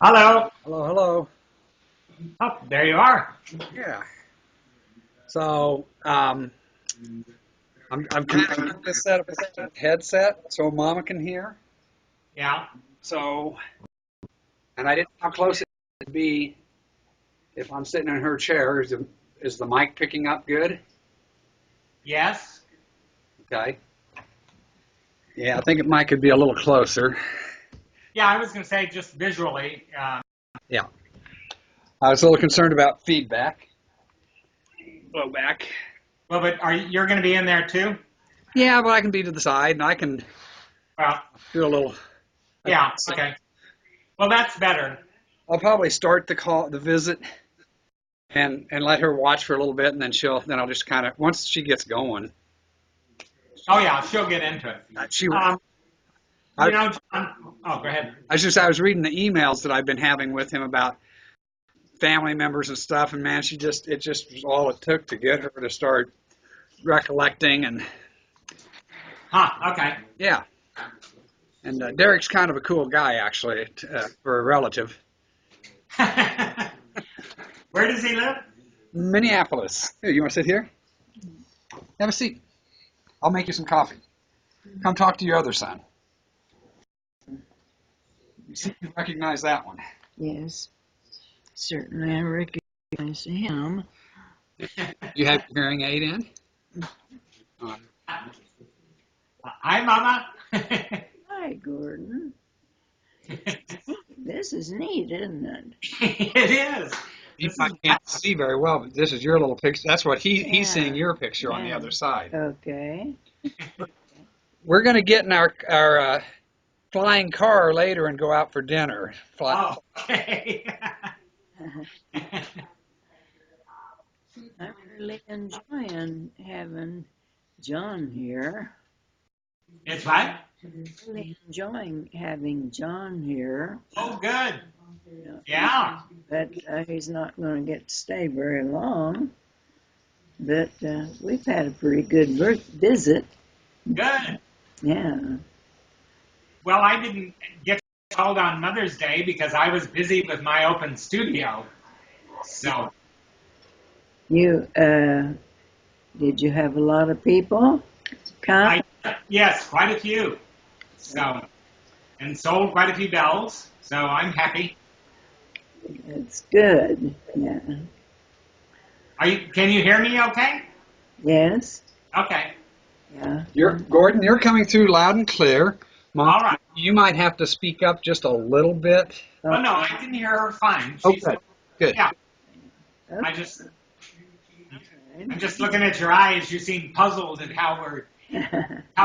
Hello. Hello, hello. Oh, there you are. Yeah. So, I'm kind of getting this set up with a headset so Mama can hear. Yeah. So, and I didn't know how close it would be if I'm sitting in her chair. Is the mic picking up good? Yes. Okay. Yeah, I think it might could be a little closer. Yeah, I was going to say just visually. Yeah. I was a little concerned about feedback, blowback. Well, but you're going to be in there too? Yeah, but I can be to the side and I can Well, do a little. yeah. Okay. Well, that's better. I'll probably start the visit, and let her watch for a little bit, and then I'll just kind of once she gets going. Oh, yeah. She'll get into it. She Um, I, John. Oh, go ahead. I was reading the emails that I've been having with him about family members and stuff, and man, it just was all it took to get her to start recollecting, and Huh. Okay. yeah. And Derek's kind of a cool guy, actually, for a relative. Where does he live? Minneapolis. Here, you want to sit here? Have a seat. I'll make you some coffee. Come talk to your other son. You see if you recognize that one. Yes, certainly I recognize him. You have your hearing aid in? Hi, Mama. Hi, Gordon. This is neat, isn't it? It is. You probably can't see very well, but this is your little picture. That's what he's seeing Yeah. your picture on the Yeah. other side. Okay. We're going to get in our flying car later and go out for dinner. Oh, okay. I'm really enjoying having John here. It's right. Really enjoying having John here. Oh, good. You know, Yeah. but he's not going to get to stay very long. But we've had a pretty good visit. Good. Yeah. Well, I didn't get called on Mother's Day because I was busy with my open studio. So, You did you have a lot of people come? yes, quite a few. So, and sold quite a few bells. So I'm happy. It's good. Yeah. Can you hear me okay? Yes. Okay. Yeah. Gordon, you're coming through loud and clear. Mom, All right. you might have to speak up just a little bit. Oh, no, I can hear her fine. Okay, good. Yeah, I Okay. just, I'm just looking at your eyes. You seem puzzled at how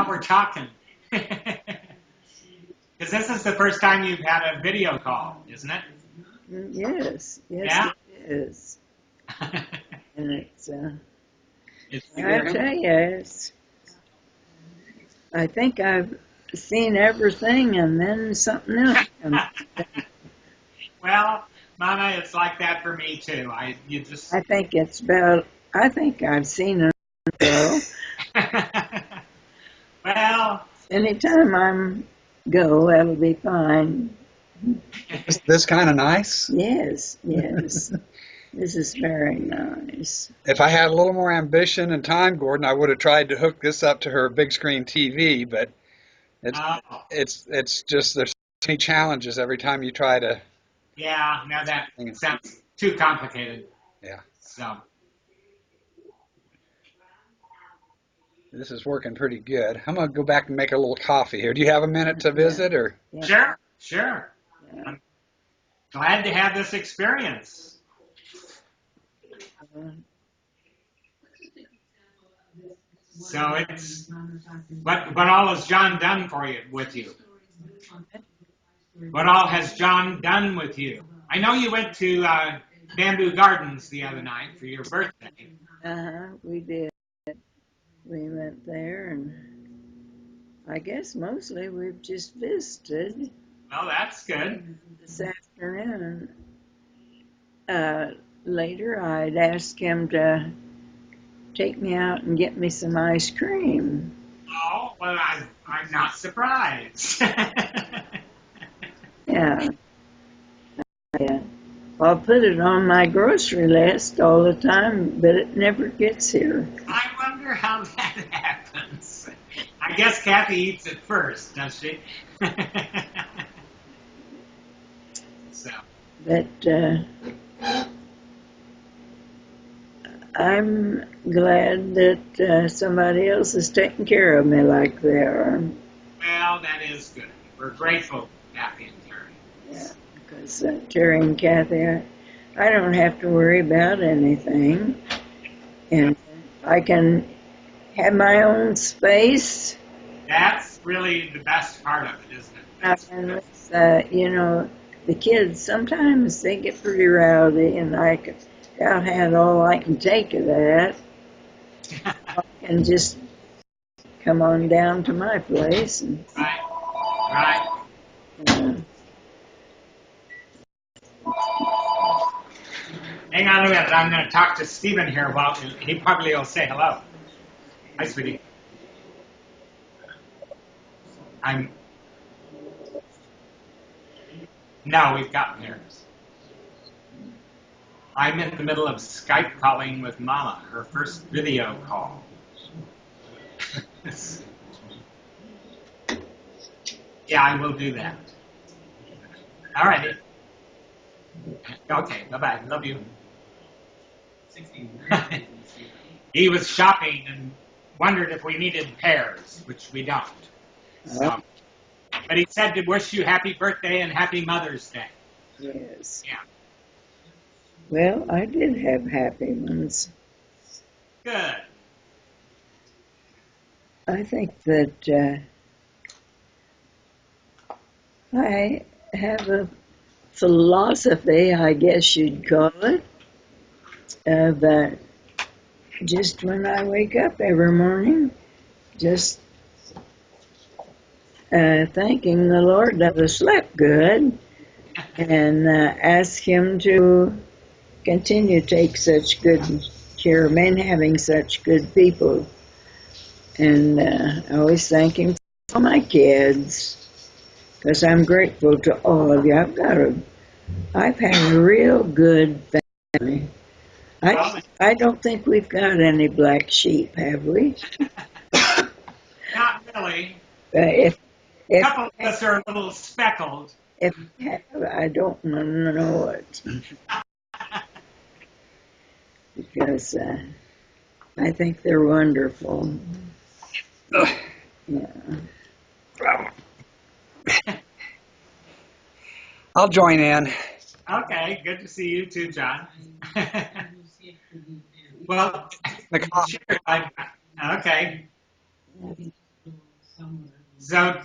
we're talking. Because this is the first time you've had a video call, isn't it? Yes. Yes, Yeah. it is. And it's It's I good. tell you, I think I've seen everything, and then something else comes. Well, Mama, it's like that for me too. You just. I think it's about. I think I've seen it. So Well, anytime I'm go, that'll be fine. This kind of nice. Yes. Yes. This is very nice. If I had a little more ambition and time, Gordon, I would have tried to hook this up to her big screen TV, but it's uh, it's just there's so many challenges every time you try to. yeah, now that sounds too complicated. Yeah, So, this is working pretty good. I'm gonna go back and make a little coffee here. Do you have a minute to visit, or? Yeah. sure, sure. Yeah. I'm glad to have this experience. So it's what all has John done for you with you? What all has John done with you? I know you went to Bamboo Gardens the other night for your birthday. We did. We went there, and I guess mostly we've just visited Well, that's good. this afternoon. Uh, Later, I'd ask him to take me out and get me some ice cream. Oh, well, I'm not surprised. Yeah. I'll put it on my grocery list all the time, but it never gets here. I wonder how that happens. I guess Kathy eats it first, does she? So. But I'm glad that somebody else is taking care of me like they are. Well, that is good. We're grateful, Kathy and Terry. Yeah, because Terry and Kathy, I don't have to worry about anything. And I can have my own space. That's really the best part of it, isn't it? Unless, the kids, sometimes they get pretty rowdy, and I can about had all I can take of that. And just come on down to my place. And, Right. Hang on a minute. I'm going to talk to Stephen here. Well, he probably will say hello. Hi, sweetie. No, we've gotten there. I'm in the middle of Skype calling with Momma, her first video call. Yeah, I will do that. All righty. Okay, bye-bye. Love you. He was shopping and wondered if we needed pears, which we don't. So, but he said to wish you happy birthday and happy Mother's Day. yes. Yeah. Well, I did have happy ones. Good. I think that I have a philosophy, I guess you'd call it, of just when I wake up every morning, just thanking the Lord that I slept good and ask Him to continue to take such good care of me and having such good people. And I always thank Him for my kids, because I'm grateful to all of you. I've had a real good family. I don't think we've got any black sheep, have we? Not really. If A couple of us are a little speckled. if we have, I don't know it, because I think they're wonderful. Yeah. I'll join in. Okay, good to see you too, John. Well, sure. Okay. So,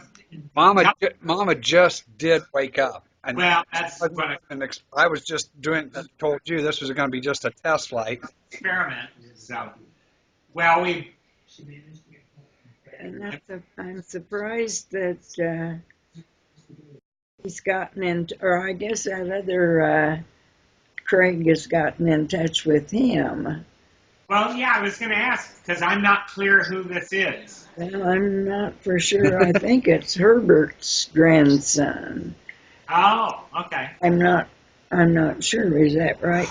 Mama just did wake up. And well, that's what I was just told you this was going to be just a test flight. experiment. So, well, And I'm surprised that he's gotten into, or I guess that other Craig has gotten in touch with him. Well, yeah, I was going to ask because I'm not clear who this is. Well, I'm not for sure. I think it's Herbert's grandson. Oh, okay. I'm not sure. Is that right,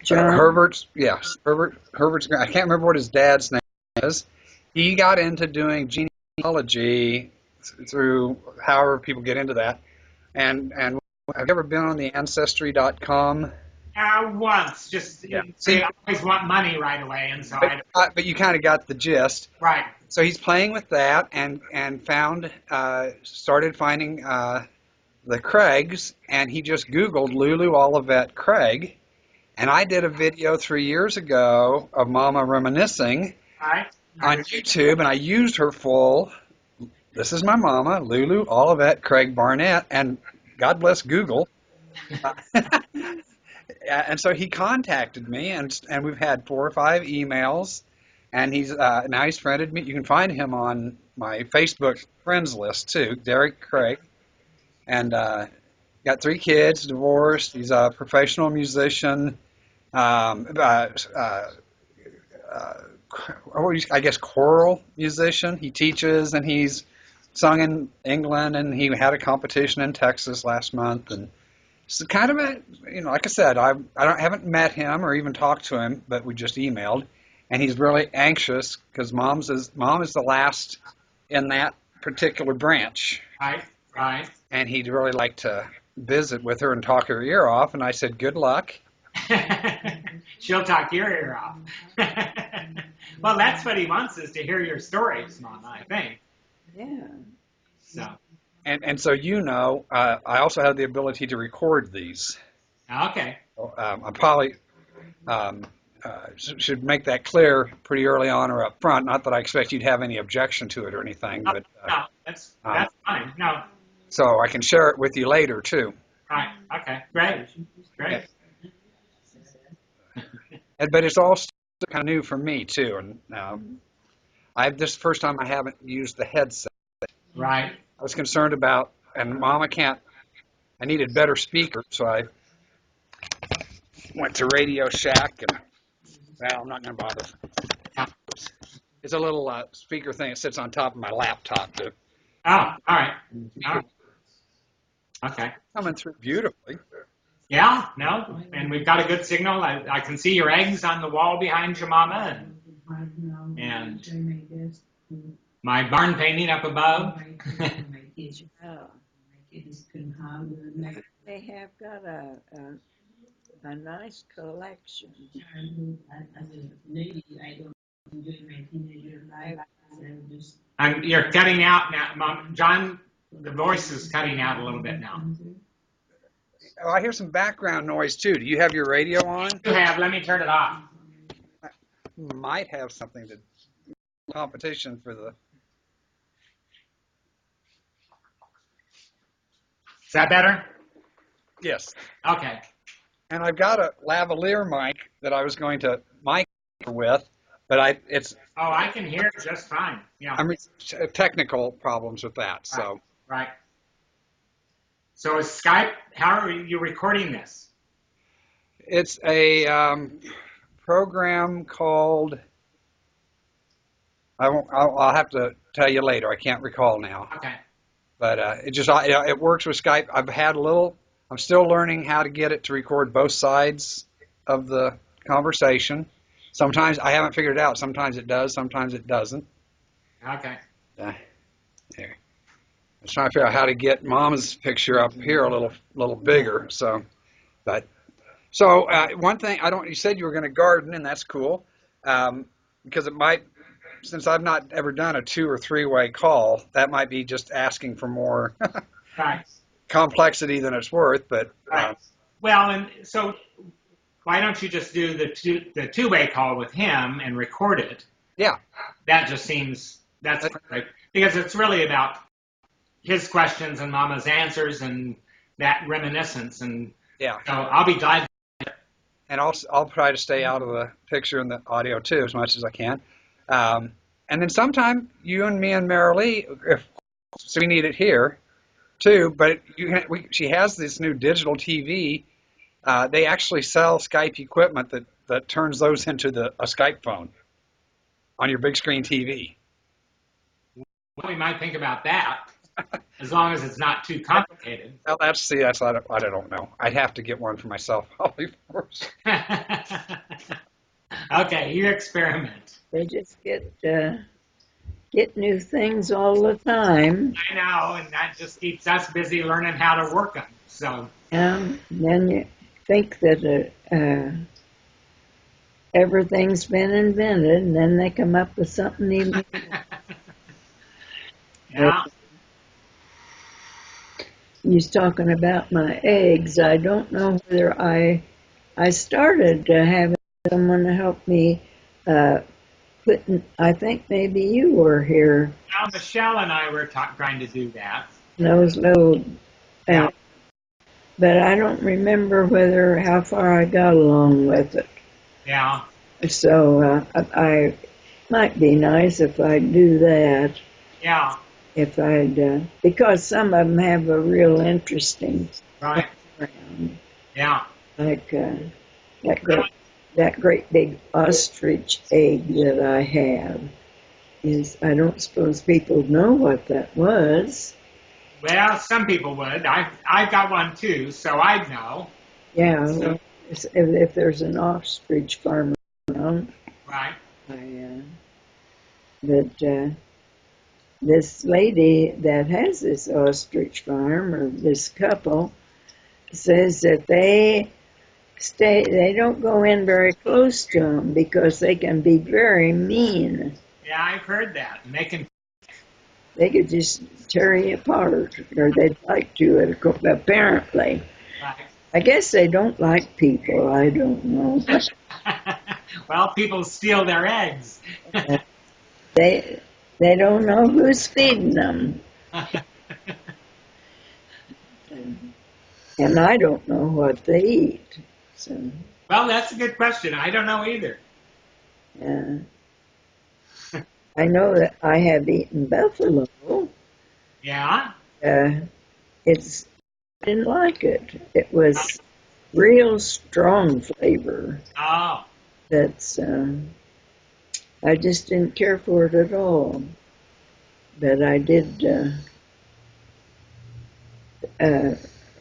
John? Herbert's I can't remember what his dad's name is. He got into doing genealogy through however people get into that. And have you ever been on the Ancestry.com? Once, just they always want money right away, and so but you kind of got the gist. Right. So he's playing with that and started finding the Craigs, and he just Googled Lulu Olivet Craig, and I did a video 3 years ago of Momma reminiscing on YouTube, and I used her full. This is my Momma, Lulu Olivet Craig Barnett, and God bless Google. And so he contacted me, and we've had 4 or 5 emails, and he's now he's friended me. You can find him on my Facebook friends list too, Derek Craig, and got 3 kids, divorced. He's a professional musician, I guess choral musician. He teaches, and he's sung in England, and he had a competition in Texas last month, and It's kind of a, like I said, haven't met him or even talked to him, but we just emailed, and he's really anxious because mom is the last in that particular branch. Right, right. And he'd really like to visit with her and talk her ear off, and I said, good luck. She'll talk your ear off. Well, that's what he wants, is to hear your stories, Mama, I think. Yeah. So. And so I also have the ability to record these. Okay. I probably should make that clear pretty early on or up front. Not that I expect you to have any objection to it or anything, but no, that's fine. No. So I can share it with you later too. Right. Okay. Great. Great. But it's all still kind of new for me too, and this is the first time I haven't used the headset. Right. I was concerned about, and Mama can't. I needed better speakers, so I went to Radio Shack, and I'm not going to bother. It's a little speaker thing that sits on top of my laptop. Oh, all right. Okay. Coming through beautifully. Yeah, no, and we've got a good signal. I can see your eggs on the wall behind you, Mama, and my barn painting up above. They have got a nice collection. You're cutting out now, Mom. John, the voice is cutting out a little bit now. Oh, I hear some background noise too. Do you have your radio on? You have. Let me turn it off. Might have something to competition for the. Is that better? Yes. Okay. And I've got a lavalier mic that I was going to mic with, but it's. Oh, I can hear it just fine. Yeah. I'm technical problems with that. So. Right. So is Skype? How are you recording this? It's a program called. I'll have to tell you later. I can't recall now. Okay. But it works with Skype. I'm still learning how to get it to record both sides of the conversation. Sometimes I haven't figured it out. Sometimes it does. Sometimes it doesn't. Okay. There. I was trying to figure out how to get Mama's picture up here a little bigger. So one thing you said you were going to garden, and that's cool, because it might. Since I've not ever done a 2 or 3-way call, that might be just asking for more right. complexity than it's worth. But right. Well, and so why don't you just do the 2-way call with him and record it? Yeah, that just seems that's perfect, because it's really about his questions and Mama's answers and that reminiscence. And yeah, so I'll be glad. And I'll try to stay out of the picture and the audio too as much as I can. And then sometime you and me and Marilee, so we need it here too, but she has this new digital TV. They actually sell Skype equipment that turns those into a Skype phone on your big screen TV. Well, we might think about that, as long as it's not too complicated. Well, that's I don't know. I'd have to get one for myself probably first. Okay, you experiment. They just get new things all the time. I know, and that just keeps us busy learning how to work them. So. Then you think that everything's been invented, and then they come up with something even. Yeah. He's talking about my eggs. I don't know whether I started having someone to help me I think maybe you were here. Now, Michelle and I were trying to do that. Those little, but I don't remember how far I got along with it. Yeah. So I might be nice if I'd do that. Yeah. If because some of them have a real interesting background. Yeah. Like that great big ostrich egg that I have I don't suppose people know what that was. Well, some people would. I've got one too, so I'd know. Yeah, well, if there's an ostrich farm around, Right. But this lady that has this ostrich farm, or this couple, says that they don't go in very close to them because they can be very mean. Yeah, I've heard that. And They could just tear you apart, or they'd like to, apparently. Right. I guess they don't like people, I don't know. Well, people steal their eggs. They don't know who's feeding them. And I don't know what they eat. So, Well, that's a good question. I don't know either. I know that I have eaten buffalo. Yeah? It's didn't like it. It was real strong flavor. Oh. That's I just didn't care for it at all. But I did.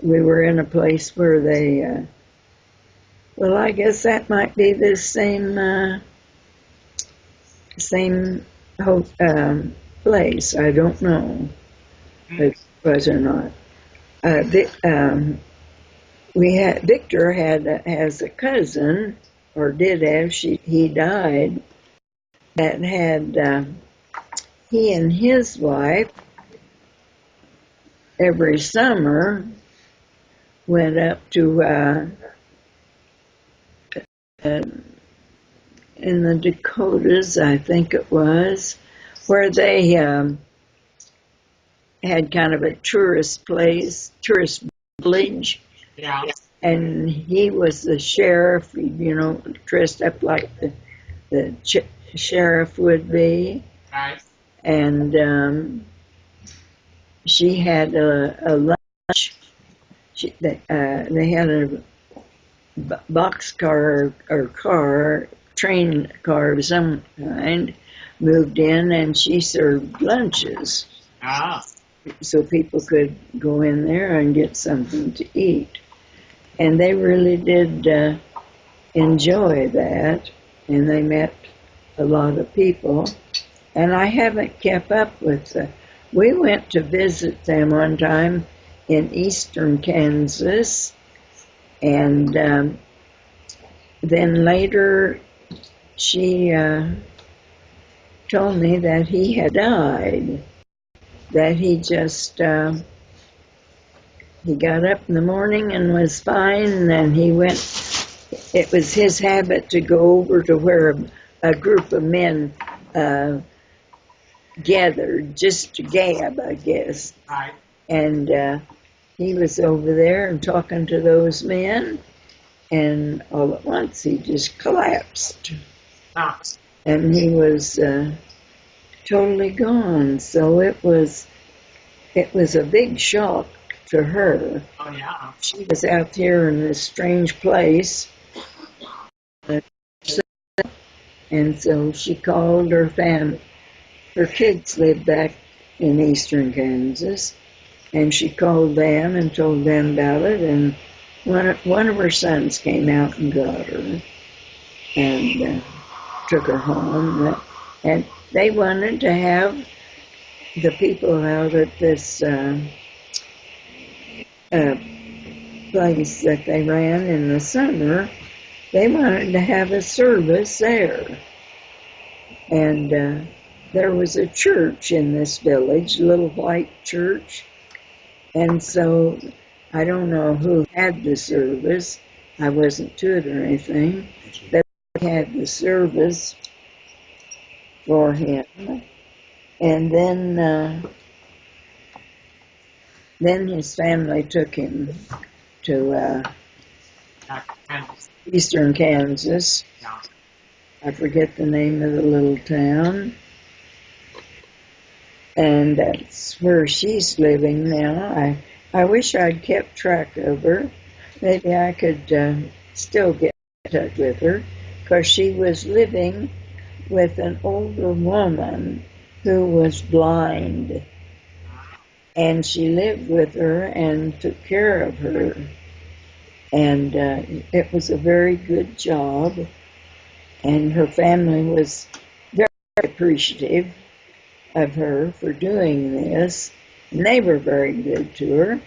We were in a place where they. Well, I guess that might be the same place. I don't know if it was or not. Victor has a cousin, or did have. He died. That had he and his wife every summer went up to in the Dakotas, I think it was, where they had kind of a tourist tourist village. Yeah. And he was the sheriff, dressed up like the sheriff would be. Right. And she had a lunch. They had a boxcar or train car of some kind moved in, and she served lunches. Ah. So people could go in there and get something to eat. And they really did enjoy that, and they met a lot of people. And I haven't kept up with them. We went to visit them one time in eastern Kansas, and then later she told me that he had died, that he just he got up in the morning and was fine, and he went. It was his habit to go over to where a group of men gathered just to gab, I guess. Right. And he was over there and talking to those men, and all at once he just collapsed. Ah. And he was totally gone. So it was a big shock to her. Oh, yeah. She was out here in this strange place, and so she called her family. Her kids lived back in eastern Kansas, and she called them and told them about it, and one of her sons came out and got her and took her home. And they wanted to have the people out at this place that they ran in the summer. They wanted to have a service there. And there was a church in this village, a little white church. And so I don't know who had the service. I wasn't to it or anything. But they had the service for him. And then his family took him to eastern Kansas. Yeah. I forget the name of the little town. And that's where she's living now. I wish I'd kept track of her. Maybe I could still get in touch with her, because she was living with an older woman who was blind. and she lived with her and took care of her. And it was a very good job, and her family was very appreciative of her for doing this, and they were very good to her.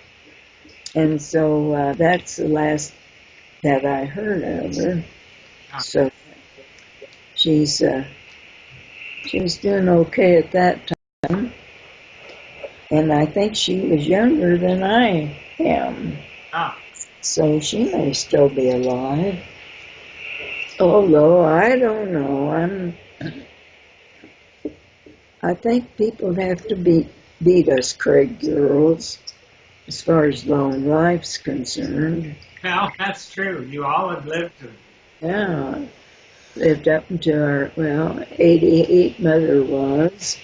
And so that's the last that I heard of her. So she's doing okay at that time, and I think she was younger than I am. So she may still be alive. Although I don't know, I think people have to beat us Craig girls as far as long life's concerned. No, that's true. You all have lived to Yeah, lived up until our 88 mother was,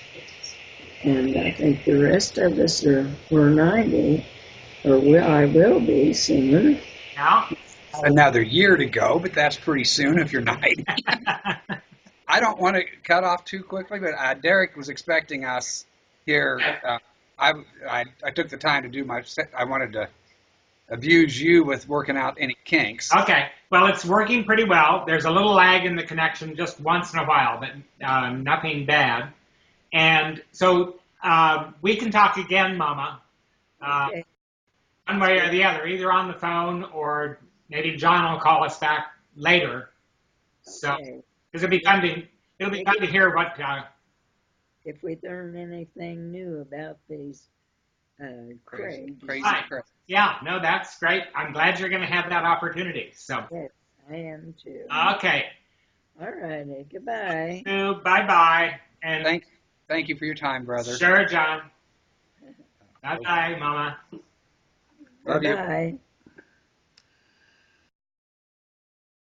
and I think the rest of us were 90, or I will be soon. now. Another year to go, but that's pretty soon if you're 90. I don't want to cut off too quickly, but Derek was expecting us here. I took the time to do I wanted to abuse you with working out any kinks. Okay. Well, it's working pretty well. There's a little lag in the connection just once in a while, but nothing bad. And so we can talk again, Mama, Okay. one way or the other, either on the phone or maybe John will call us back later. So, Okay. because it'll be fun to hear what. If we learn anything new about these Craig. Crazy Right. Craig. Yeah, no, that's great. I'm glad you're going to have that opportunity. So, Yes, I am too. okay. All righty. Goodbye. Bye-bye. And Thank you for your time, brother. Sure, John. Bye-bye, Mama. Love you. Bye.